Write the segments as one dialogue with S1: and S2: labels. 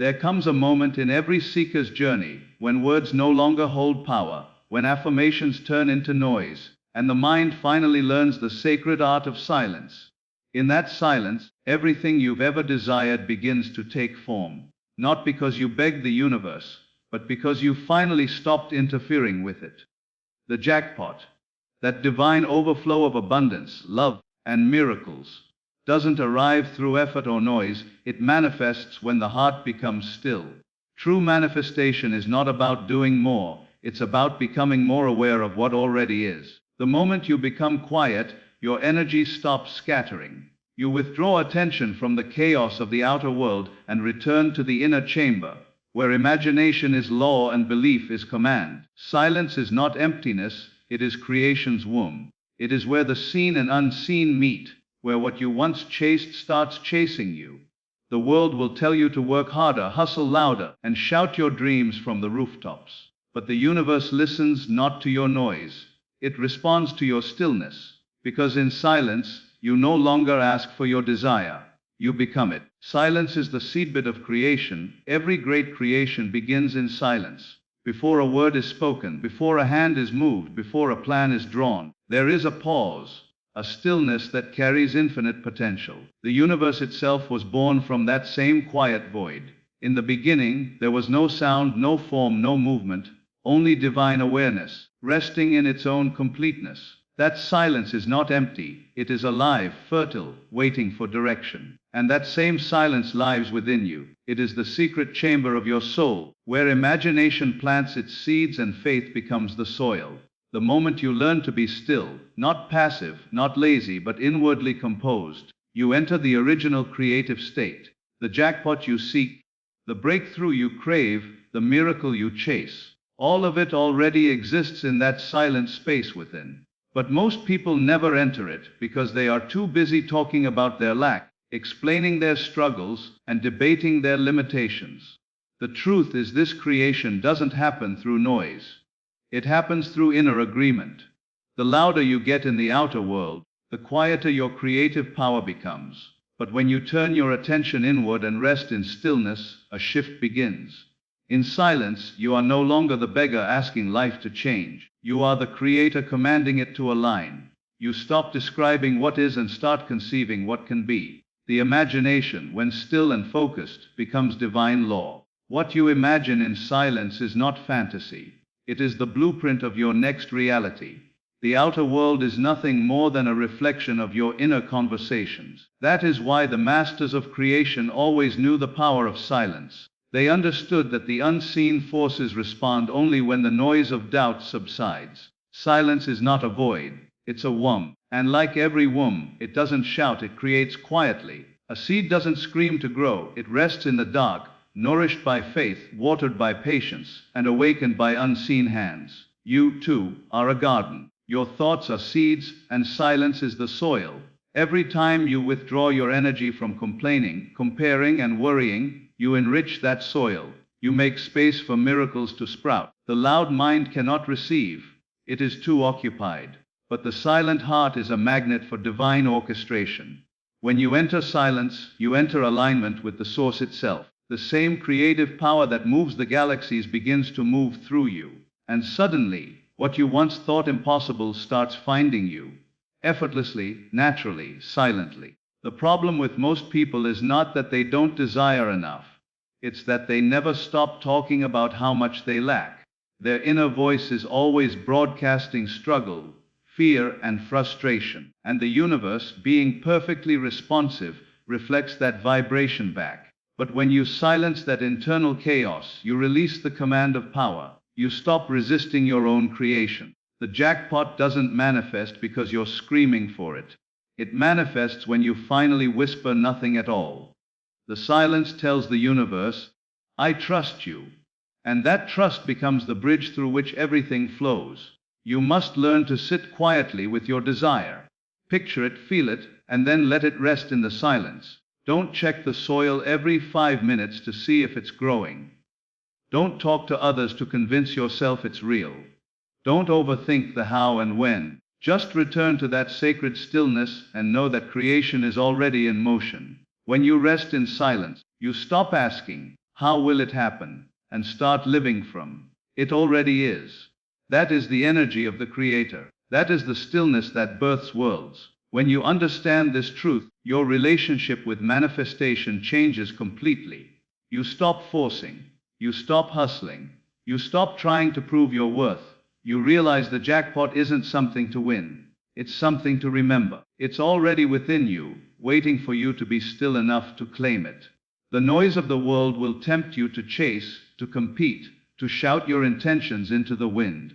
S1: There comes a moment in every seeker's journey when words no longer hold power, when affirmations turn into noise, and the mind finally learns the sacred art of silence. In that silence, everything you've ever desired begins to take form, not because you begged the universe, but because you finally stopped interfering with it. The jackpot, that divine overflow of abundance, love, and miracles, doesn't arrive through effort or noise, it manifests when the heart becomes still. True manifestation is not about doing more, it's about becoming more aware of what already is. The moment you become quiet, your energy stops scattering. You withdraw attention from the chaos of the outer world and return to the inner chamber, where imagination is law and belief is command. Silence is not emptiness, it is creation's womb. It is where the seen and unseen meet, where what you once chased starts chasing you. The world will tell you to work harder, hustle louder, and shout your dreams from the rooftops. But the universe listens not to your noise. It responds to your stillness. Because in silence, you no longer ask for your desire. You become it. Silence is the seedbed of creation. Every great creation begins in silence. Before a word is spoken, before a hand is moved, before a plan is drawn, there is a pause. A stillness that carries infinite potential. The universe itself was born from that same quiet void. In the beginning, there was no sound, no form, no movement, only divine awareness, resting in its own completeness. That silence is not empty, it is alive, fertile, waiting for direction. And that same silence lives within you. It is the secret chamber of your soul, where imagination plants its seeds and faith becomes the soil. The moment you learn to be still, not passive, not lazy, but inwardly composed, you enter the original creative state. The jackpot you seek, the breakthrough you crave, the miracle you chase, all of it already exists in that silent space within. But most people never enter it because they are too busy talking about their lack, explaining their struggles, and debating their limitations. The truth is, this creation doesn't happen through noise. It happens through inner agreement. The louder you get in the outer world, the quieter your creative power becomes. But when you turn your attention inward and rest in stillness, a shift begins. In silence, you are no longer the beggar asking life to change. You are the creator commanding it to align. You stop describing what is and start conceiving what can be. The imagination, when still and focused, becomes divine law. What you imagine in silence is not fantasy. It is the blueprint of your next reality. The outer world is nothing more than a reflection of your inner conversations. That is why the masters of creation always knew the power of silence. They understood that the unseen forces respond only when the noise of doubt subsides. Silence is not a void, it's a womb. And like every womb, it doesn't shout, it creates quietly. A seed doesn't scream to grow, it rests in the dark, nourished by faith, watered by patience, and awakened by unseen hands. You, too, are a garden. Your thoughts are seeds, and silence is the soil. Every time you withdraw your energy from complaining, comparing, and worrying, you enrich that soil. You make space for miracles to sprout. The loud mind cannot receive. It is too occupied. But the silent heart is a magnet for divine orchestration. When you enter silence, you enter alignment with the source itself. The same creative power that moves the galaxies begins to move through you. And suddenly, what you once thought impossible starts finding you. Effortlessly, naturally, silently. The problem with most people is not that they don't desire enough. It's that they never stop talking about how much they lack. Their inner voice is always broadcasting struggle, fear, and frustration. And the universe, being perfectly responsive, reflects that vibration back. But when you silence that internal chaos, you release the command of power. You stop resisting your own creation. The jackpot doesn't manifest because you're screaming for it. It manifests when you finally whisper nothing at all. The silence tells the universe, I trust you. And that trust becomes the bridge through which everything flows. You must learn to sit quietly with your desire. Picture it, feel it, and then let it rest in the silence. Don't check the soil every 5 minutes to see if it's growing. Don't talk to others to convince yourself it's real. Don't overthink the how and when. Just return to that sacred stillness and know that creation is already in motion. When you rest in silence, you stop asking, How will it happen? And start living from. It already is. That is the energy of the Creator. That is the stillness that births worlds. When you understand this truth, your relationship with manifestation changes completely. You stop forcing. You stop hustling. You stop trying to prove your worth. You realize the jackpot isn't something to win. It's something to remember. It's already within you, waiting for you to be still enough to claim it. The noise of the world will tempt you to chase, to compete, to shout your intentions into the wind.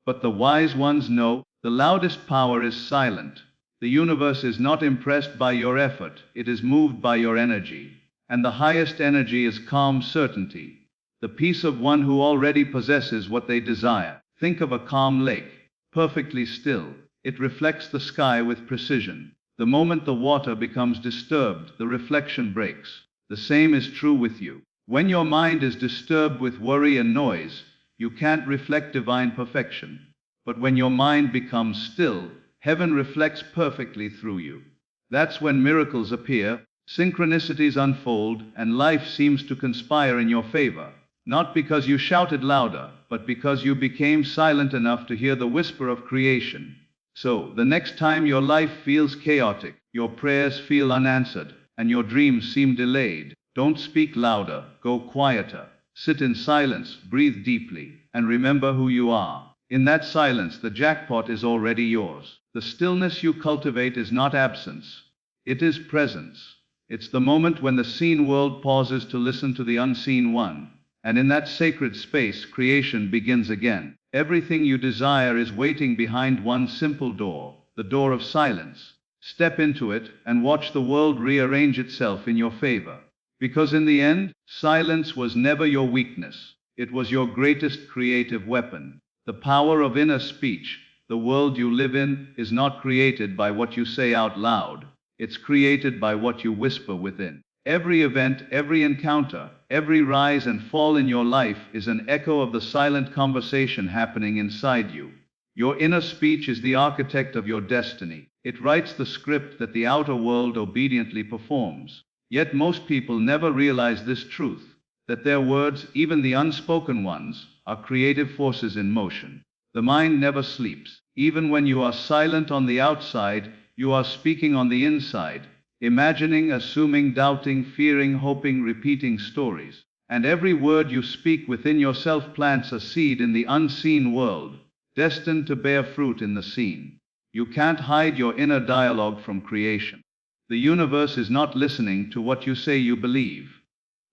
S1: But the wise ones know, the loudest power is silent. The universe is not impressed by your effort, it is moved by your energy. And the highest energy is calm certainty. The peace of one who already possesses what they desire. Think of a calm lake, perfectly still. It reflects the sky with precision. The moment the water becomes disturbed, the reflection breaks. The same is true with you. When your mind is disturbed with worry and noise, you can't reflect divine perfection. But when your mind becomes still, heaven reflects perfectly through you. That's when miracles appear, synchronicities unfold, and life seems to conspire in your favor. Not because you shouted louder, but because you became silent enough to hear the whisper of creation. So, the next time your life feels chaotic, your prayers feel unanswered, and your dreams seem delayed, don't speak louder, go quieter. Sit in silence, breathe deeply, and remember who you are. In that silence, the jackpot is already yours. The stillness you cultivate is not absence. It is presence. It's the moment when the seen world pauses to listen to the unseen one. And in that sacred space, creation begins again. Everything you desire is waiting behind one simple door, the door of silence. Step into it and watch the world rearrange itself in your favor. Because in the end, silence was never your weakness. It was your greatest creative weapon. The power of inner speech, the world you live in, is not created by what you say out loud. It's created by what you whisper within. Every event, every encounter, every rise and fall in your life is an echo of the silent conversation happening inside you. Your inner speech is the architect of your destiny. It writes the script that the outer world obediently performs. Yet most people never realize this truth, that their words, even the unspoken ones, are creative forces in motion. The mind never sleeps. Even when you are silent on the outside, you are speaking on the inside. Imagining, assuming, doubting, fearing, hoping, repeating stories. And every word you speak within yourself plants a seed in the unseen world, destined to bear fruit in the seen. You can't hide your inner dialogue from creation. The universe is not listening to what you say you believe.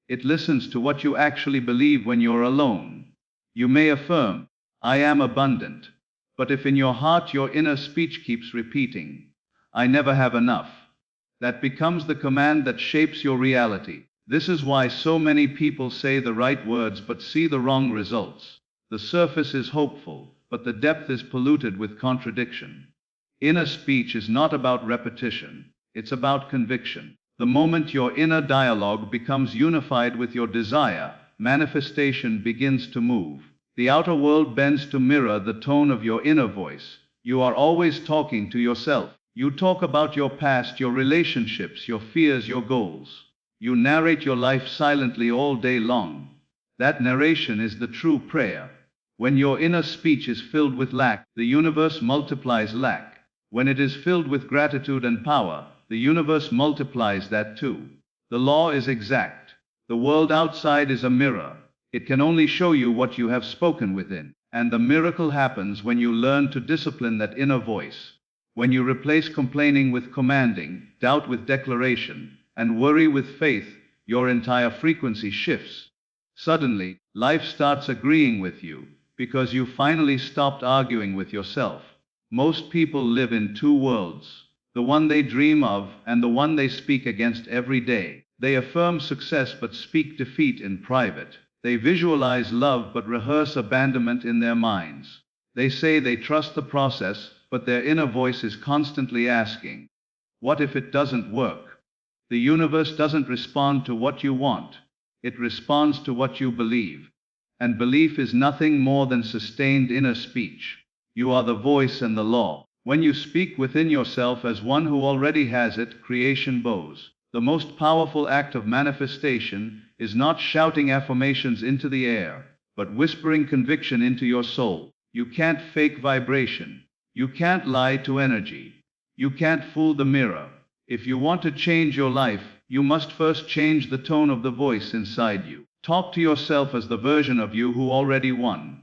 S1: It listens to what you actually believe when you're alone. You may affirm, I am abundant. But if in your heart your inner speech keeps repeating, I never have enough, that becomes the command that shapes your reality. This is why so many people say the right words but see the wrong results. The surface is hopeful, but the depth is polluted with contradiction. Inner speech is not about repetition, it's about conviction. The moment your inner dialogue becomes unified with your desire, manifestation begins to move. The outer world bends to mirror the tone of your inner voice. You are always talking to yourself. You talk about your past, your relationships, your fears, your goals. You narrate your life silently all day long. That narration is the true prayer. When your inner speech is filled with lack, the universe multiplies lack. When it is filled with gratitude and power, the universe multiplies that too. The law is exact. The world outside is a mirror. It can only show you what you have spoken within. And the miracle happens when you learn to discipline that inner voice. When you replace complaining with commanding, doubt with declaration, and worry with faith, your entire frequency shifts. Suddenly, life starts agreeing with you, because you finally stopped arguing with yourself. Most people live in two worlds, the one they dream of and the one they speak against every day. They affirm success but speak defeat in private. They visualize love but rehearse abandonment in their minds. They say they trust the process, but their inner voice is constantly asking, what if it doesn't work? The universe doesn't respond to what you want. It responds to what you believe. And belief is nothing more than sustained inner speech. You are the voice and the law. When you speak within yourself as one who already has it, creation bows. The most powerful act of manifestation is not shouting affirmations into the air, but whispering conviction into your soul. You can't fake vibration. You can't lie to energy. You can't fool the mirror. If you want to change your life, you must first change the tone of the voice inside you. Talk to yourself as the version of you who already won.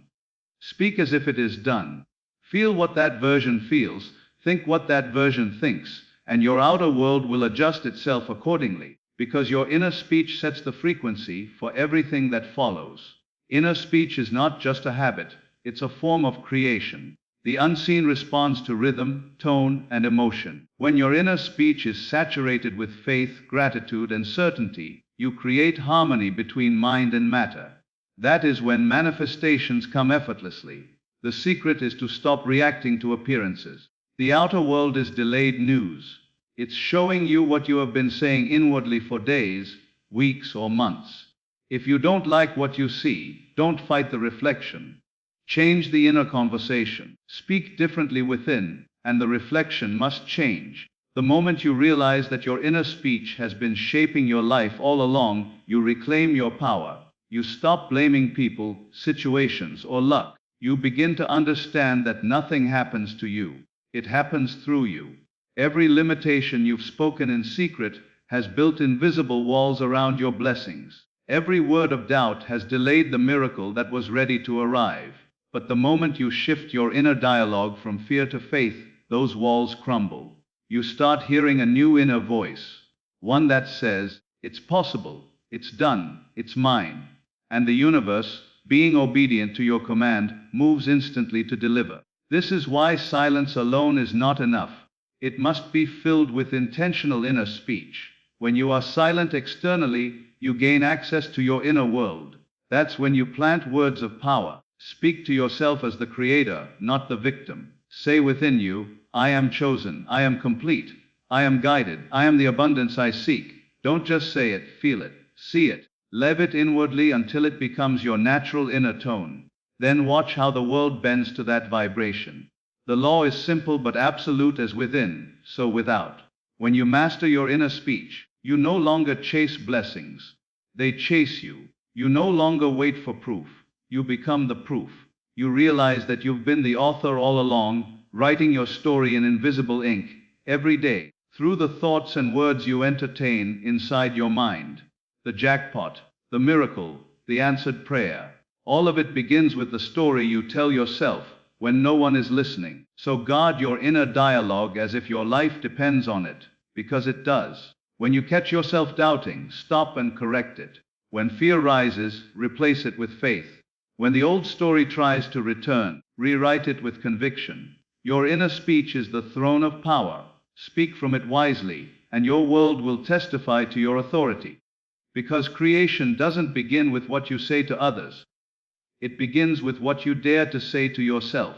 S1: Speak as if it is done. Feel what that version feels, think what that version thinks, and your outer world will adjust itself accordingly, because your inner speech sets the frequency for everything that follows. Inner speech is not just a habit, it's a form of creation. The unseen responds to rhythm, tone, and emotion. When your inner speech is saturated with faith, gratitude, and certainty, you create harmony between mind and matter. That is when manifestations come effortlessly. The secret is to stop reacting to appearances. The outer world is delayed news. It's showing you what you have been saying inwardly for days, weeks, or months. If you don't like what you see, don't fight the reflection. Change the inner conversation. Speak differently within, and the reflection must change. The moment you realize that your inner speech has been shaping your life all along, you reclaim your power. You stop blaming people, situations, or luck. You begin to understand that nothing happens to you. It happens through you. Every limitation you've spoken in secret has built invisible walls around your blessings. Every word of doubt has delayed the miracle that was ready to arrive. But the moment you shift your inner dialogue from fear to faith, those walls crumble. You start hearing a new inner voice. One that says, "It's possible, it's done, it's mine." And the universe, being obedient to your command, moves instantly to deliver. This is why silence alone is not enough. It must be filled with intentional inner speech. When you are silent externally, you gain access to your inner world. That's when you plant words of power. Speak to yourself as the creator, not the victim. Say within you, "I am chosen, I am complete, I am guided, I am the abundance I seek." Don't just say it, feel it, see it. Live it inwardly until it becomes your natural inner tone. Then watch how the world bends to that vibration. The law is simple but absolute: as within, so without. When you master your inner speech, you no longer chase blessings. They chase you. You no longer wait for proof. You become the proof. You realize that you've been the author all along, writing your story in invisible ink, every day, through the thoughts and words you entertain inside your mind. The jackpot, the miracle, the answered prayer. All of it begins with the story you tell yourself when no one is listening. So guard your inner dialogue as if your life depends on it, because it does. When you catch yourself doubting, stop and correct it. When fear rises, replace it with faith. When the old story tries to return, rewrite it with conviction. Your inner speech is the throne of power. Speak from it wisely, and your world will testify to your authority. Because creation doesn't begin with what you say to others. It begins with what you dare to say to yourself.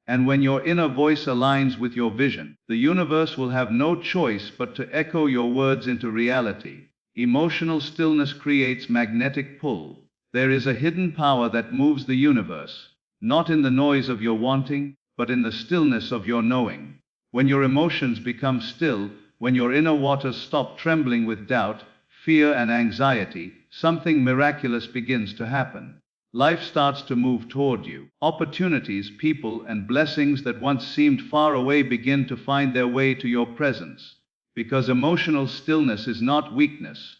S1: And when your inner voice aligns with your vision, the universe will have no choice but to echo your words into reality. Emotional stillness creates magnetic pull. There is a hidden power that moves the universe, not in the noise of your wanting, but in the stillness of your knowing. When your emotions become still, when your inner waters stop trembling with doubt, fear, and anxiety, something miraculous begins to happen. Life starts to move toward you. Opportunities, people, and blessings that once seemed far away begin to find their way to your presence. Because emotional stillness is not weakness.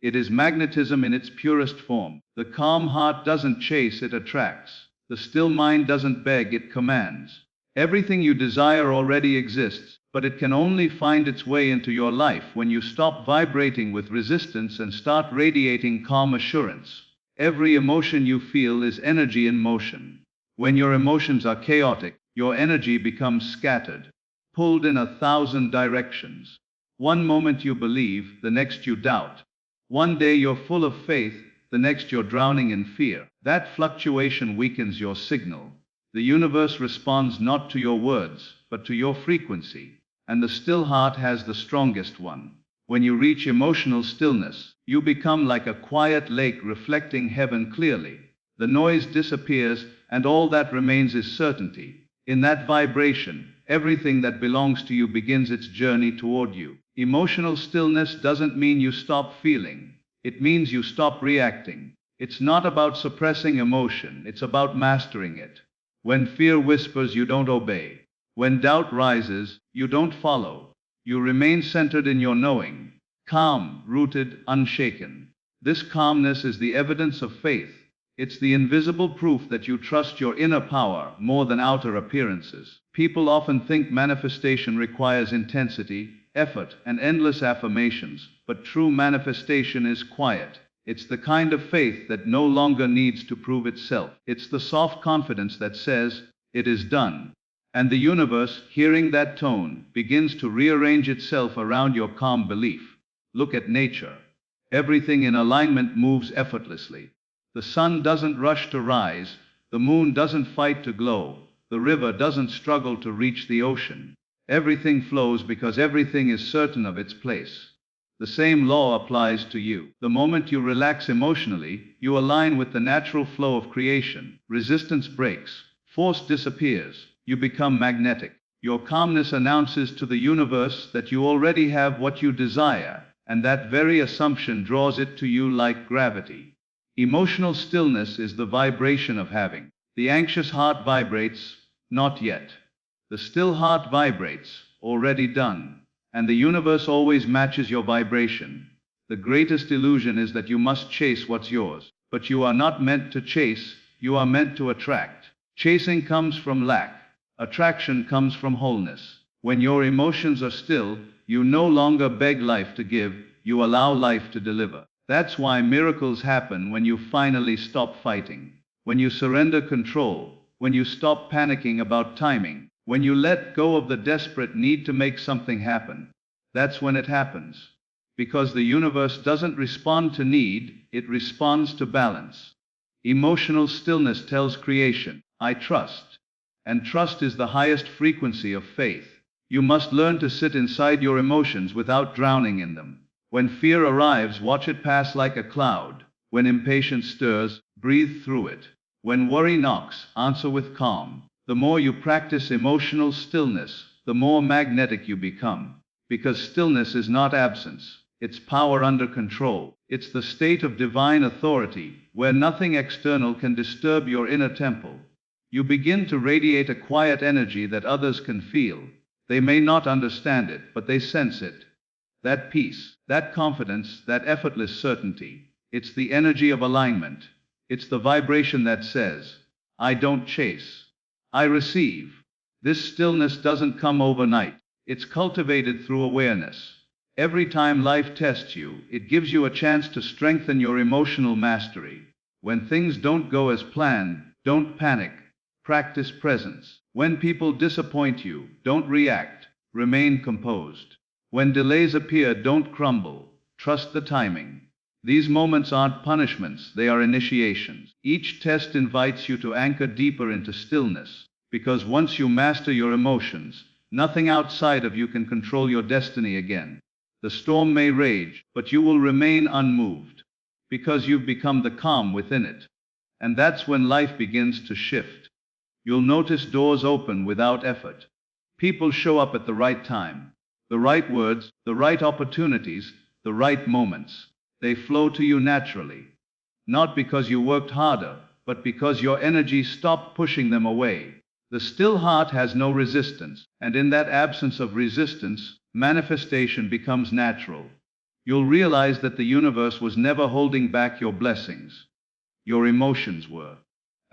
S1: It is magnetism in its purest form. The calm heart doesn't chase, it attracts. The still mind doesn't beg, it commands. Everything you desire already exists, but it can only find its way into your life when you stop vibrating with resistance and start radiating calm assurance. Every emotion you feel is energy in motion. When your emotions are chaotic, your energy becomes scattered, pulled in 1,000 directions. One moment you believe, the next you doubt. One day you're full of faith, the next you're drowning in fear. That fluctuation weakens your signal. The universe responds not to your words, but to your frequency. And the still heart has the strongest one. When you reach emotional stillness, you become like a quiet lake reflecting heaven clearly. The noise disappears, and all that remains is certainty. In that vibration, everything that belongs to you begins its journey toward you. Emotional stillness doesn't mean you stop feeling. It means you stop reacting. It's not about suppressing emotion, it's about mastering it. When fear whispers, you don't obey. When doubt rises, you don't follow. You remain centered in your knowing, calm, rooted, unshaken. This calmness is the evidence of faith. It's the invisible proof that you trust your inner power more than outer appearances. People often think manifestation requires intensity, effort, and endless affirmations, but true manifestation is quiet. It's the kind of faith that no longer needs to prove itself. It's the soft confidence that says, "It is done." And the universe, hearing that tone, begins to rearrange itself around your calm belief. Look at nature. Everything in alignment moves effortlessly. The sun doesn't rush to rise, the moon doesn't fight to glow, the river doesn't struggle to reach the ocean. Everything flows because everything is certain of its place. The same law applies to you. The moment you relax emotionally, you align with the natural flow of creation. Resistance breaks, force disappears, you become magnetic. Your calmness announces to the universe that you already have what you desire, and that very assumption draws it to you like gravity. Emotional stillness is the vibration of having. The anxious heart vibrates, "Not yet." The still heart vibrates, "Already done." And the universe always matches your vibration. The greatest illusion is that you must chase what's yours. But you are not meant to chase, you are meant to attract. Chasing comes from lack. Attraction comes from wholeness. When your emotions are still, you no longer beg life to give, you allow life to deliver. That's why miracles happen when you finally stop fighting. When you surrender control. When you stop panicking about timing. When you let go of the desperate need to make something happen. That's when it happens. Because the universe doesn't respond to need, it responds to balance. Emotional stillness tells creation, "I trust." And trust is the highest frequency of faith. You must learn to sit inside your emotions without drowning in them. When fear arrives, watch it pass like a cloud. When impatience stirs, breathe through it. When worry knocks, answer with calm. The more you practice emotional stillness, the more magnetic you become. Because stillness is not absence, it's power under control. It's the state of divine authority, where nothing external can disturb your inner temple. You begin to radiate a quiet energy that others can feel. They may not understand it, but they sense it. That peace, that confidence, that effortless certainty. It's the energy of alignment. It's the vibration that says, "I don't chase, I receive." This stillness doesn't come overnight. It's cultivated through awareness. Every time life tests you, it gives you a chance to strengthen your emotional mastery. When things don't go as planned, don't panic. Practice presence. When people disappoint you, don't react. Remain composed. When delays appear, don't crumble. Trust the timing. These moments aren't punishments, they are initiations. Each test invites you to anchor deeper into stillness. Because once you master your emotions, nothing outside of you can control your destiny again. The storm may rage, but you will remain unmoved. Because you've become the calm within it. And that's when life begins to shift. You'll notice doors open without effort. People show up at the right time. The right words, the right opportunities, the right moments. They flow to you naturally. Not because you worked harder, but because your energy stopped pushing them away. The still heart has no resistance, and in that absence of resistance, manifestation becomes natural. You'll realize that the universe was never holding back your blessings. Your emotions were.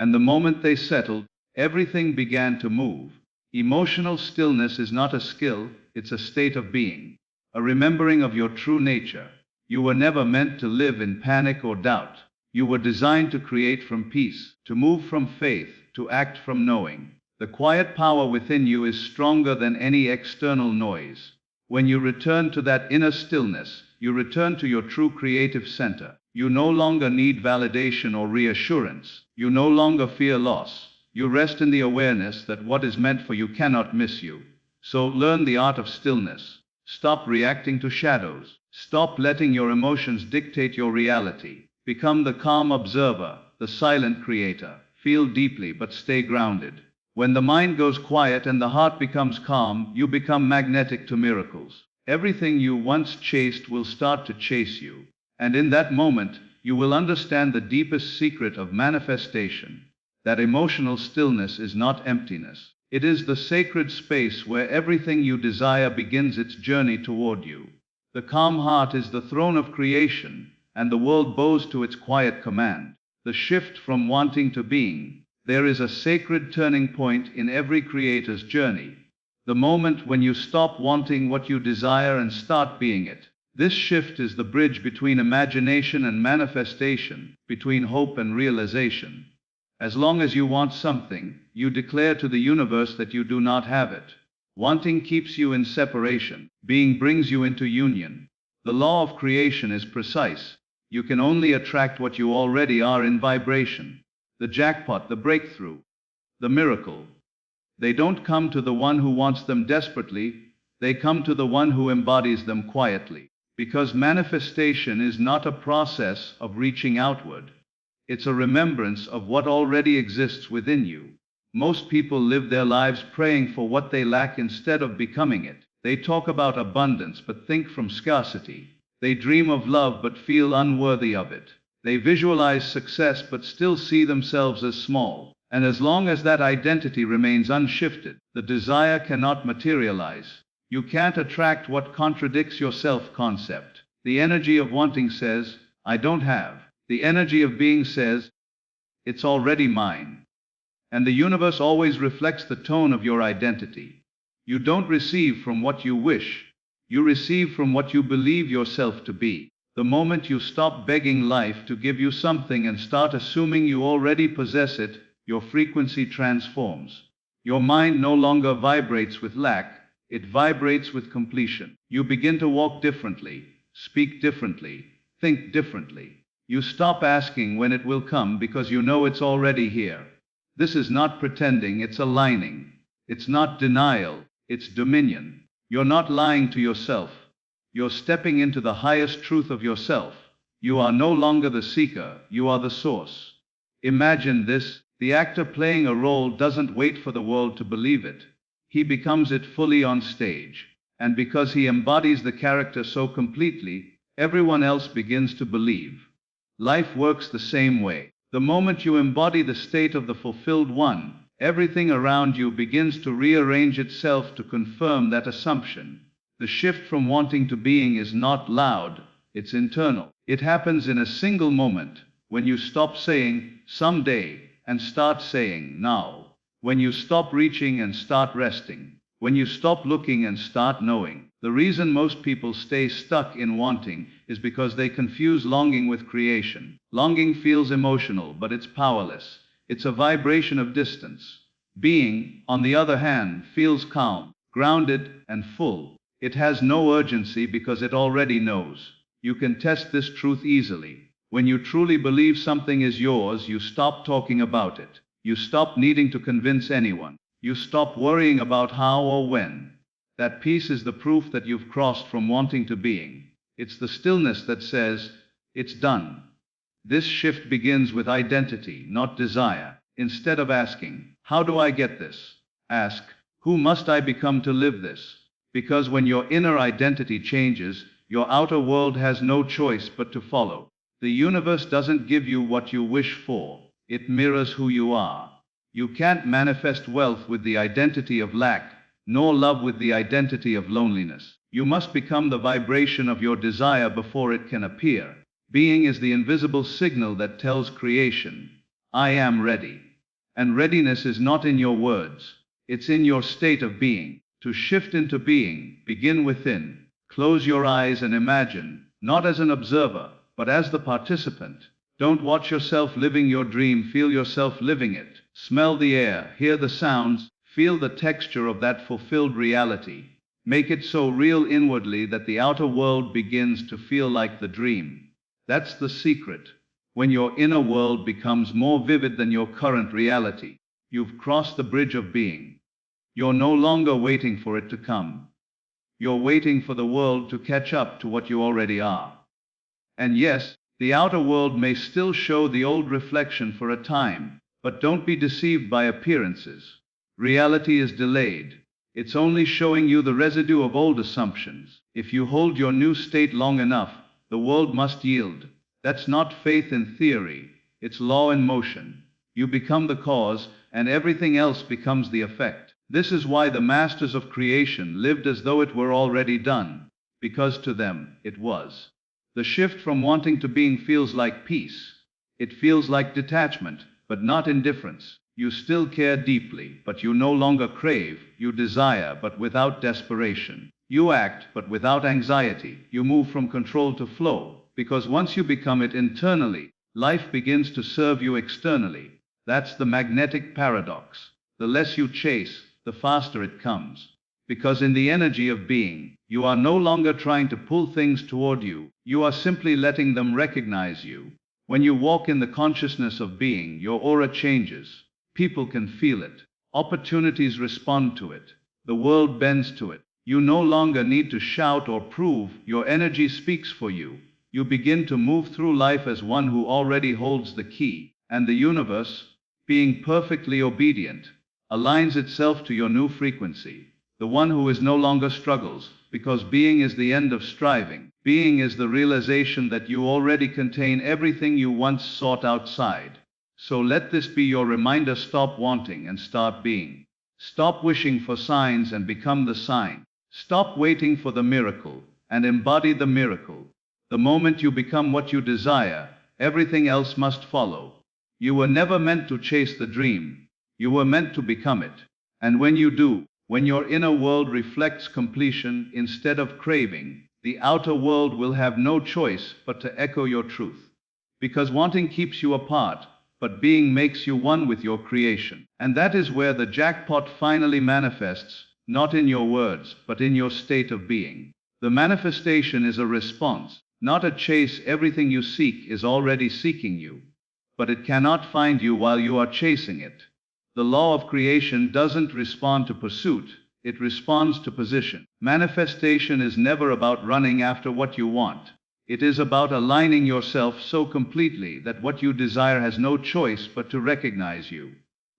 S1: And the moment they settled, everything began to move. Emotional stillness is not a skill, it's a state of being. A remembering of your true nature. You were never meant to live in panic or doubt. You were designed to create from peace, to move from faith, to act from knowing. The quiet power within you is stronger than any external noise. When you return to that inner stillness, you return to your true creative center. You no longer need validation or reassurance. You no longer fear loss. You rest in the awareness that what is meant for you cannot miss you. So learn the art of stillness. Stop reacting to shadows. Stop letting your emotions dictate your reality. Become the calm observer, the silent creator. Feel deeply but stay grounded. When the mind goes quiet and the heart becomes calm, you become magnetic to miracles. Everything you once chased will start to chase you. And in that moment, you will understand the deepest secret of manifestation, that emotional stillness is not emptiness. It is the sacred space where everything you desire begins its journey toward you. The calm heart is the throne of creation, and the world bows to its quiet command. The shift from wanting to being. There is a sacred turning point in every creator's journey. The moment when you stop wanting what you desire and start being it. This shift is the bridge between imagination and manifestation, between hope and realization. As long as you want something, you declare to the universe that you do not have it. Wanting keeps you in separation. Being brings you into union. The law of creation is precise. You can only attract what you already are in vibration. The jackpot, the breakthrough, the miracle. They don't come to the one who wants them desperately, they come to the one who embodies them quietly. Because manifestation is not a process of reaching outward. It's a remembrance of what already exists within you. Most people live their lives praying for what they lack instead of becoming it. They talk about abundance but think from scarcity. They dream of love but feel unworthy of it. They visualize success but still see themselves as small. And as long as that identity remains unshifted, the desire cannot materialize. You can't attract what contradicts your self-concept. The energy of wanting says, I don't have. The energy of being says, it's already mine. And the universe always reflects the tone of your identity. You don't receive from what you wish. You receive from what you believe yourself to be. The moment you stop begging life to give you something and start assuming you already possess it, your frequency transforms. Your mind no longer vibrates with lack, it vibrates with completion. You begin to walk differently, speak differently, think differently. You stop asking when it will come because you know it's already here. This is not pretending, it's aligning. It's not denial, it's dominion. You're not lying to yourself. You're stepping into the highest truth of yourself. You are no longer the seeker, you are the source. Imagine this, the actor playing a role doesn't wait for the world to believe it. He becomes it fully on stage. And because he embodies the character so completely, everyone else begins to believe. Life works the same way. The moment you embody the state of the fulfilled one, everything around you begins to rearrange itself to confirm that assumption. The shift from wanting to being is not loud, it's internal. It happens in a single moment, when you stop saying, someday, and start saying, now. When you stop reaching and start resting. When you stop looking and start knowing. The reason most people stay stuck in wanting is because they confuse longing with creation. Longing feels emotional, but it's powerless. It's a vibration of distance. Being, on the other hand, feels calm, grounded, and full. It has no urgency because it already knows. You can test this truth easily. When you truly believe something is yours, you stop talking about it. You stop needing to convince anyone. You stop worrying about how or when. That peace is the proof that you've crossed from wanting to being. It's the stillness that says, it's done. This shift begins with identity, not desire. Instead of asking, how do I get this? Ask, who must I become to live this? Because when your inner identity changes, your outer world has no choice but to follow. The universe doesn't give you what you wish for. It mirrors who you are. You can't manifest wealth with the identity of lack, nor love with the identity of loneliness. You must become the vibration of your desire before it can appear. Being is the invisible signal that tells creation, I am ready. And readiness is not in your words. It's in your state of being. To shift into being, begin within. Close your eyes and imagine, not as an observer, but as the participant. Don't watch yourself living your dream, feel yourself living it. Smell the air, hear the sounds, feel the texture of that fulfilled reality. Make it so real inwardly that the outer world begins to feel like the dream. That's the secret. When your inner world becomes more vivid than your current reality, you've crossed the bridge of being. You're no longer waiting for it to come. You're waiting for the world to catch up to what you already are. And yes, the outer world may still show the old reflection for a time, but don't be deceived by appearances. Reality is delayed. It's only showing you the residue of old assumptions. If you hold your new state long enough, the world must yield. That's not faith in theory, it's law in motion. You become the cause, and everything else becomes the effect. This is why the masters of creation lived as though it were already done, because to them, it was. The shift from wanting to being feels like peace. It feels like detachment, but not indifference. You still care deeply, but you no longer crave. You desire, but without desperation. You act, but without anxiety. You move from control to flow, because once you become it internally, life begins to serve you externally. That's the magnetic paradox. The less you chase, the faster it comes. Because in the energy of being, you are no longer trying to pull things toward you, you are simply letting them recognize you. When you walk in the consciousness of being, your aura changes. People can feel it. Opportunities respond to it. The world bends to it. You no longer need to shout or prove. Your energy speaks for you. You begin to move through life as one who already holds the key, and the universe, being perfectly obedient, aligns itself to your new frequency. The one who is no longer struggles, because being is the end of striving. Being is the realization that you already contain everything you once sought outside. So let this be your reminder: stop wanting and start being. Stop wishing for signs and become the sign. Stop waiting for the miracle and embody the miracle. The moment you become what you desire, everything else must follow. You were never meant to chase the dream. You were meant to become it. And when you do, when your inner world reflects completion instead of craving, the outer world will have no choice but to echo your truth. Because wanting keeps you apart, but being makes you one with your creation. And that is where the jackpot finally manifests, not in your words, but in your state of being. The manifestation is a response, not a chase. Everything you seek is already seeking you, but it cannot find you while you are chasing it. The law of creation doesn't respond to pursuit, it responds to position. Manifestation is never about running after what you want. It is about aligning yourself so completely that what you desire has no choice but to recognize you.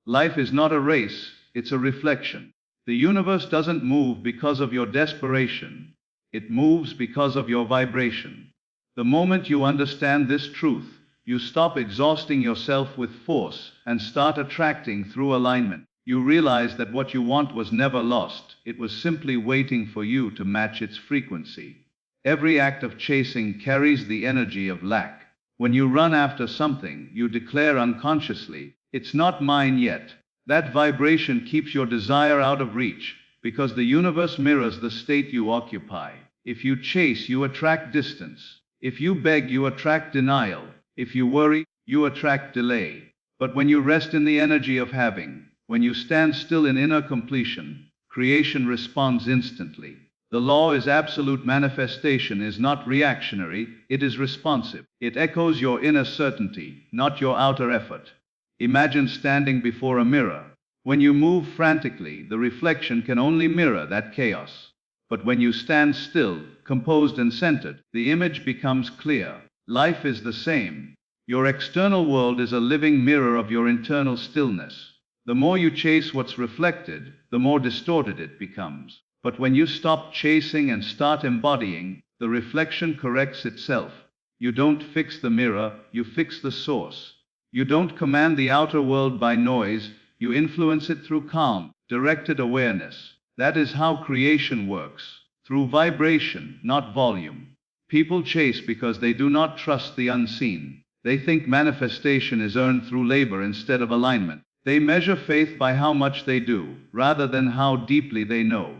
S1: Life is not a race, it's a reflection. The universe doesn't move because of your desperation. It moves because of your vibration. The moment you understand this truth, you stop exhausting yourself with force and start attracting through alignment. You realize that what you want was never lost. It was simply waiting for you to match its frequency. Every act of chasing carries the energy of lack. When you run after something, you declare unconsciously, "It's not mine yet." That vibration keeps your desire out of reach, because the universe mirrors the state you occupy. If you chase, you attract distance. If you beg, you attract denial. If you worry, you attract delay. But when you rest in the energy of having, when you stand still in inner completion, creation responds instantly. The law is absolute. Manifestation is not reactionary, it is responsive. It echoes your inner certainty, not your outer effort. Imagine standing before a mirror. When you move frantically, the reflection can only mirror that chaos. But when you stand still, composed and centered, the image becomes clear. Life is the same. Your external world is a living mirror of your internal stillness. The more you chase what's reflected, the more distorted it becomes. But when you stop chasing and start embodying, the reflection corrects itself. You don't fix the mirror, you fix the source. You don't command the outer world by noise, you influence it through calm, directed awareness. That is how creation works, through vibration, not volume. People chase because they do not trust the unseen. They think manifestation is earned through labor instead of alignment. They measure faith by how much they do, rather than how deeply they know.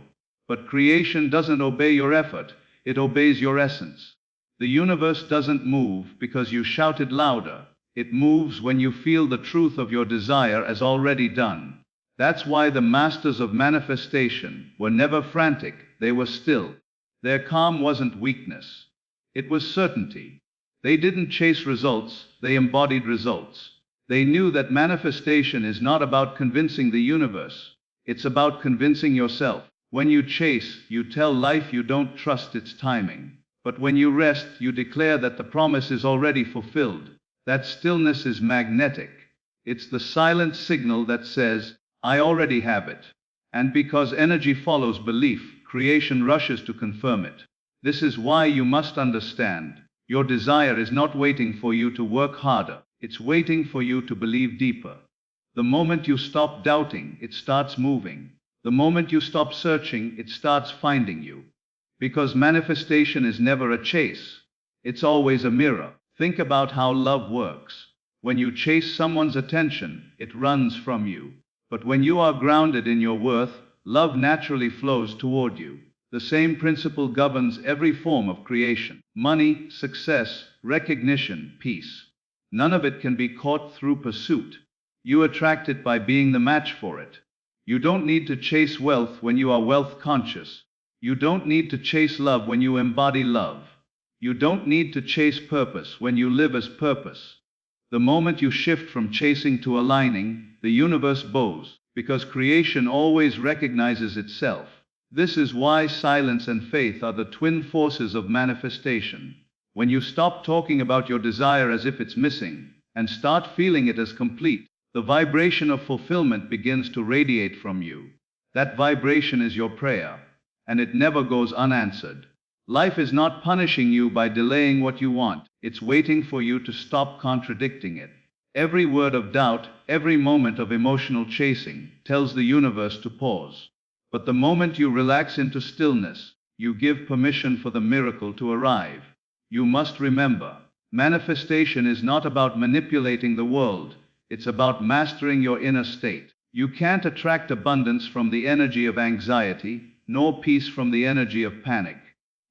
S1: But creation doesn't obey your effort, it obeys your essence. The universe doesn't move because you shouted louder. It moves when you feel the truth of your desire as already done. That's why the masters of manifestation were never frantic, they were still. Their calm wasn't weakness, it was certainty. They didn't chase results, they embodied results. They knew that manifestation is not about convincing the universe, it's about convincing yourself. When you chase, you tell life you don't trust its timing. But when you rest, you declare that the promise is already fulfilled. That stillness is magnetic. It's the silent signal that says, "I already have it." And because energy follows belief, creation rushes to confirm it. This is why you must understand, your desire is not waiting for you to work harder, it's waiting for you to believe deeper. The moment you stop doubting, it starts moving. The moment you stop searching, it starts finding you. Because manifestation is never a chase. It's always a mirror. Think about how love works. When you chase someone's attention, it runs from you. But when you are grounded in your worth, love naturally flows toward you. The same principle governs every form of creation. Money, success, recognition, peace. None of it can be caught through pursuit. You attract it by being the match for it. You don't need to chase wealth when you are wealth conscious. You don't need to chase love when you embody love. You don't need to chase purpose when you live as purpose. The moment you shift from chasing to aligning, the universe bows, because creation always recognizes itself. This is why silence and faith are the twin forces of manifestation. When you stop talking about your desire as if it's missing, and start feeling it as complete, the vibration of fulfillment begins to radiate from you. That vibration is your prayer, and it never goes unanswered. Life is not punishing you by delaying what you want, it's waiting for you to stop contradicting it. Every word of doubt, every moment of emotional chasing, tells the universe to pause. But the moment you relax into stillness, you give permission for the miracle to arrive. You must remember, manifestation is not about manipulating the world, it's about mastering your inner state. You can't attract abundance from the energy of anxiety, nor peace from the energy of panic.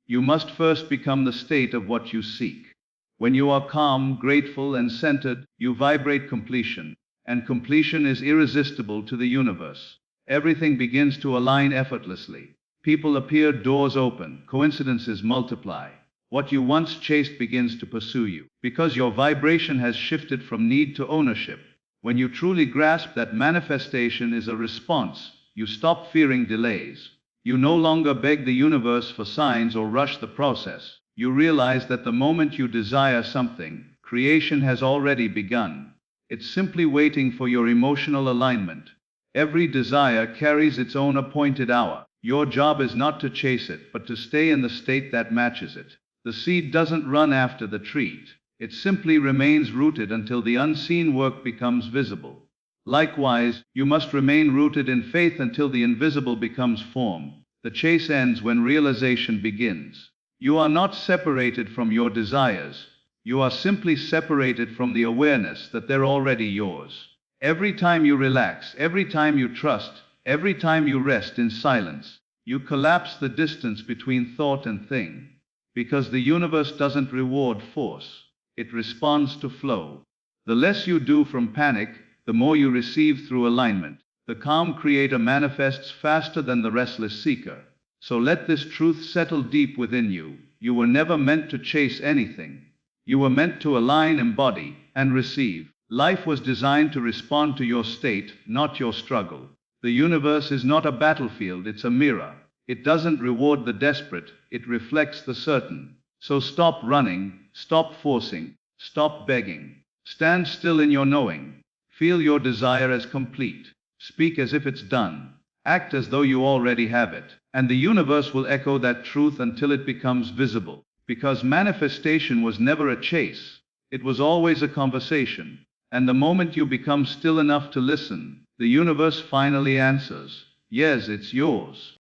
S1: You must first become the state of what you seek. When you are calm, grateful, and centered, you vibrate completion, and completion is irresistible to the universe. Everything begins to align effortlessly. People appear, doors open, coincidences multiply. What you once chased begins to pursue you, because your vibration has shifted from need to ownership. When you truly grasp that manifestation is a response, you stop fearing delays. You no longer beg the universe for signs or rush the process. You realize that the moment you desire something, creation has already begun. It's simply waiting for your emotional alignment. Every desire carries its own appointed hour. Your job is not to chase it, but to stay in the state that matches it. The seed doesn't run after the tree. It simply remains rooted until the unseen work becomes visible. Likewise, you must remain rooted in faith until the invisible becomes form. The chase ends when realization begins. You are not separated from your desires. You are simply separated from the awareness that they're already yours. Every time you relax, every time you trust, every time you rest in silence, you collapse the distance between thought and thing. Because the universe doesn't reward force, it responds to flow. The less you do from panic, the more you receive through alignment. The calm creator manifests faster than the restless seeker. So let this truth settle deep within you. You were never meant to chase anything. You were meant to align, embody, and receive. Life was designed to respond to your state, not your struggle. The universe is not a battlefield, it's a mirror. It doesn't reward the desperate, it reflects the certain. So stop running, stop forcing, stop begging. Stand still in your knowing. Feel your desire as complete. Speak as if it's done. Act as though you already have it. And the universe will echo that truth until it becomes visible. Because manifestation was never a chase. It was always a conversation. And the moment you become still enough to listen, the universe finally answers, yes, it's yours.